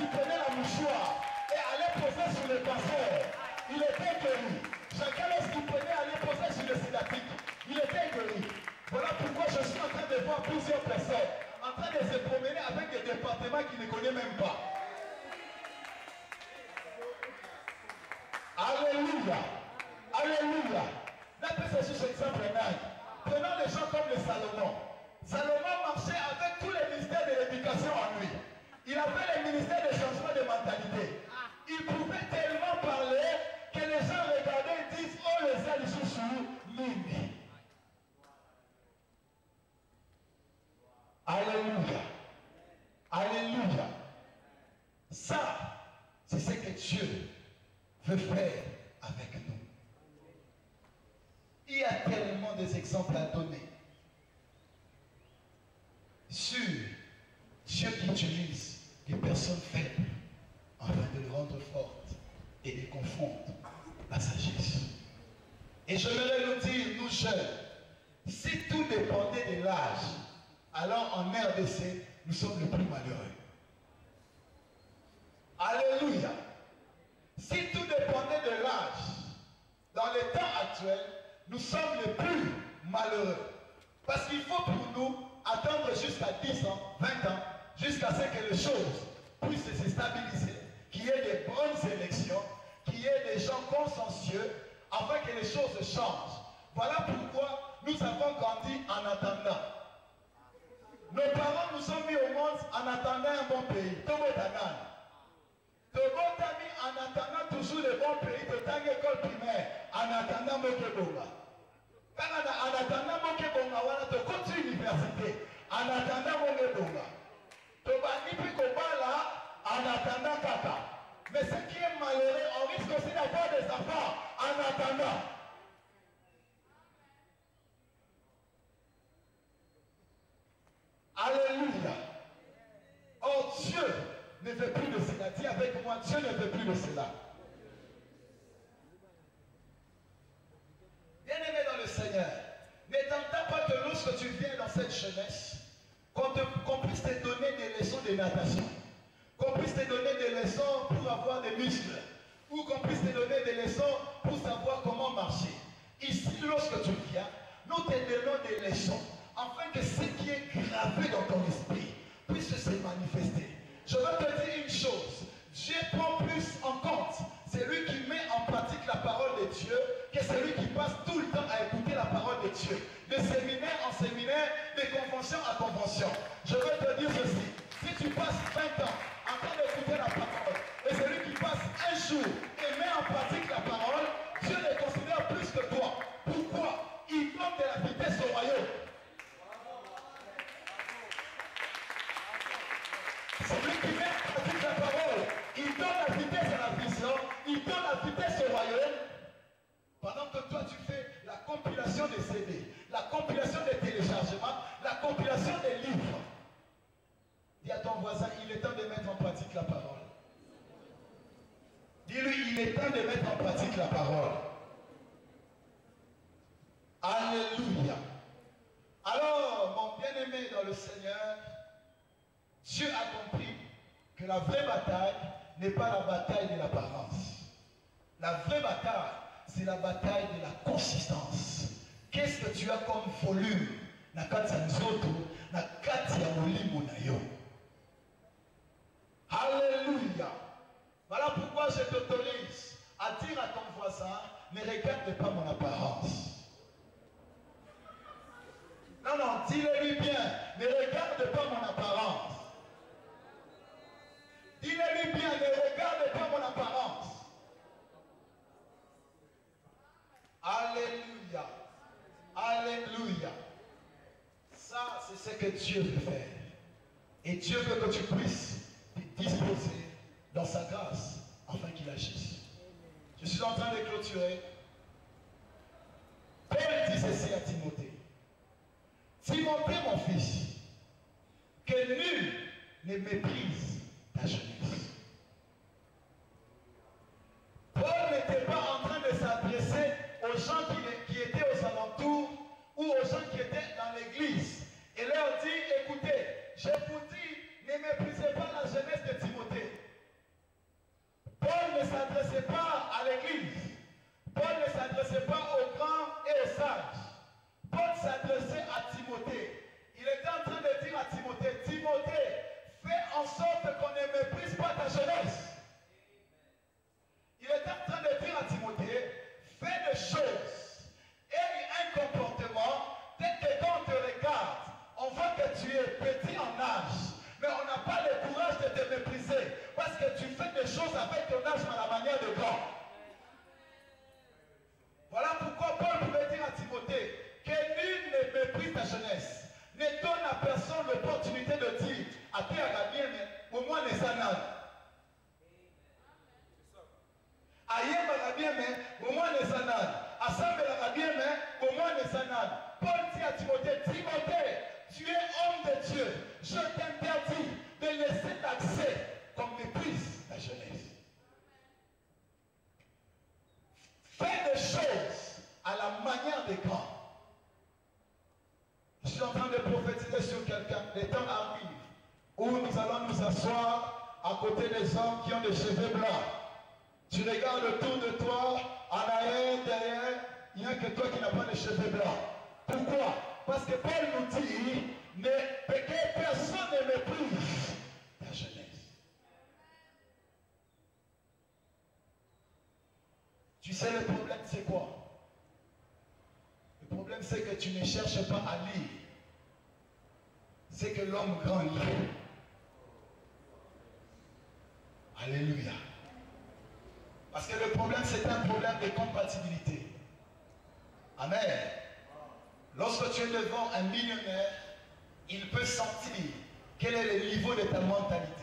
qui prenait la mouchoir et allait poser sur le cancer, il était guéri. Chacun lorsqu'il prenait allait poser sur le sédatique, il était guéri. Voilà pourquoi je suis en train de voir plusieurs personnes en train de se promener avec des départements qu'ils ne connaissent même pas. Alléluia. Alléluia. N'appelez ce exemple là. Prenons les gens comme les Salomon. Salomon marchait avec tous les ministères de l'éducation en lui. Il avait le ministère de changement de mentalité. Il pouvait tellement parler que les gens regardaient et disent oh les ailes sous Mimi. Alléluia. Alléluia. Ça, c'est ce que Dieu veut faire avec nous. Il y a tellement des exemples à donner sur Dieu qui utilise des personnes faibles afin de les rendre fortes et de confondre la sagesse. Et j'aimerais nous dire, nous jeunes, si tout dépendait de l'âge, alors en RDC, nous sommes les plus malheureux. Alléluia. Si tout dépendait de l'âge, dans les temps actuels, nous sommes les plus malheureux. Parce qu'il faut pour nous attendre jusqu'à 10 ans, 20 ans, jusqu'à ce que les choses puissent se stabiliser, qu'il y ait des bonnes élections, qu'il y ait des gens consciencieux, afin que les choses changent. Voilà pourquoi nous avons grandi en attendant. Nos parents nous ont mis au monde en attendant un bon pays. Togo Tagan. Togo Tami en attendant toujours le bon pays de tant école primaire, en attendant Mokebonga. En attendant Mokebonga, voilà, tu continues l'université, en attendant Mokebonga. Toba Nipi Kobala, en attendant Kaka. Mais ce qui est malheureux, on risque aussi d'avoir des enfants en attendant. Alléluia. Oh Dieu ne veut plus de cela. Dis avec moi, Dieu ne veut plus de cela. Bien-aimé dans le Seigneur, n'attends pas que lorsque tu viens dans cette jeunesse, qu'on puisse te donner des leçons de natation, qu'on puisse te donner des leçons pour avoir des muscles, ou qu'on puisse te donner des leçons pour savoir comment marcher. Ici, lorsque tu viens, nous te donnons des leçons, afin que ce qui est gravé dans ton esprit puisse se manifester. Je veux te dire une chose, Dieu prend plus en compte celui qui met en pratique la parole de Dieu que celui qui passe tout le temps à écouter la parole de Dieu. De séminaire en séminaire, de convention à convention. Je veux te dire ceci, si tu passes 20 ans en train d'écouter la parole, et celui qui passe un jour et met en pratique la parole, Dieu le considère plus que toi. Pourquoi? Il donne de la vitesse au royaume. Celui qui met en pratique la parole, il donne la vitesse à la vision, il donne la vitesse au royaume. Pendant que toi tu fais la compilation des CD, la compilation des téléchargements, la compilation des livres. Dis à ton voisin, il est temps de mettre en pratique la parole. Dis-lui, il est temps de mettre en pratique la parole. Alléluia. Alors, mon bien-aimé dans le Seigneur, Dieu a compris que la vraie bataille n'est pas la bataille de l'apparence. La vraie bataille, c'est la bataille de la consistance. Qu'est-ce que tu as comme volume na kati ya nzoto, na kati ya molimo na yo? Alléluia. Voilà pourquoi je t'autorise à dire à ton voisin, ne regarde pas mon apparence. Non, non, dis-le-lui bien, ne regarde pas mon apparence. Dis-le-lui bien, ne regarde pas mon apparence. Alléluia. Alléluia. Ça, c'est ce que Dieu veut faire. Et Dieu veut que tu puisses te disposer dans sa grâce afin qu'il agisse. Je suis en train de clôturer. Paul dit ceci à Timothée. Timothée, mon fils, que nul ne méprise ta jeunesse. Paul n'était pas en train de s'adresser aux gens qui étaient aux alentours ou aux gens qui étaient dans l'église. Et leur dit, écoutez, je vous dis, ne méprisez pas la jeunesse de Timothée. s'adressait pas à l'église. Paul ne s'adressait pas aux grands et aux sages. Paul s'adressait à Timothée. Il était en train de dire à Timothée, Timothée, fais en sorte qu'on ne méprise pas ta jeunesse. Il était en train de dire à Timothée, fais des choses, aie un comportement, tel que quand on te regarde, on voit que tu es petit en âge, mais on n'a pas le courage de te mépriser, parce que tu fais des choses avec ton âge à la manière de grand. Voilà pourquoi Paul pouvait dire à Timothée que nul ne méprise ta jeunesse. Ne donne à personne l'opportunité de dire à tes bien, mais au moins les années. Aïe, bien, mais au moins les années. Assemble bien, mais au moins les années. Paul dit à Timothée, Timothée, tu es homme de Dieu. Je t'interdis de laisser l'accès qu'on méprise ta jeunesse. Fais des choses à la manière des grands. Je suis en train de prophétiser sur quelqu'un. Les temps arrivent où nous allons nous asseoir à côté des hommes qui ont des cheveux blancs. Tu regardes autour de toi, en arrière, derrière, il n'y a que toi qui n'as pas de cheveux blancs. Pourquoi? Parce que Paul nous dit, que personne ne méprise ta jeunesse. Tu sais le problème c'est quoi? Le problème c'est que tu ne cherches pas à lire. C'est que l'homme grand lit. Alléluia. Parce que le problème c'est un problème de compatibilité. Amen. Lorsque tu es devant un millionnaire, il peut sentir quel est le niveau de ta mentalité.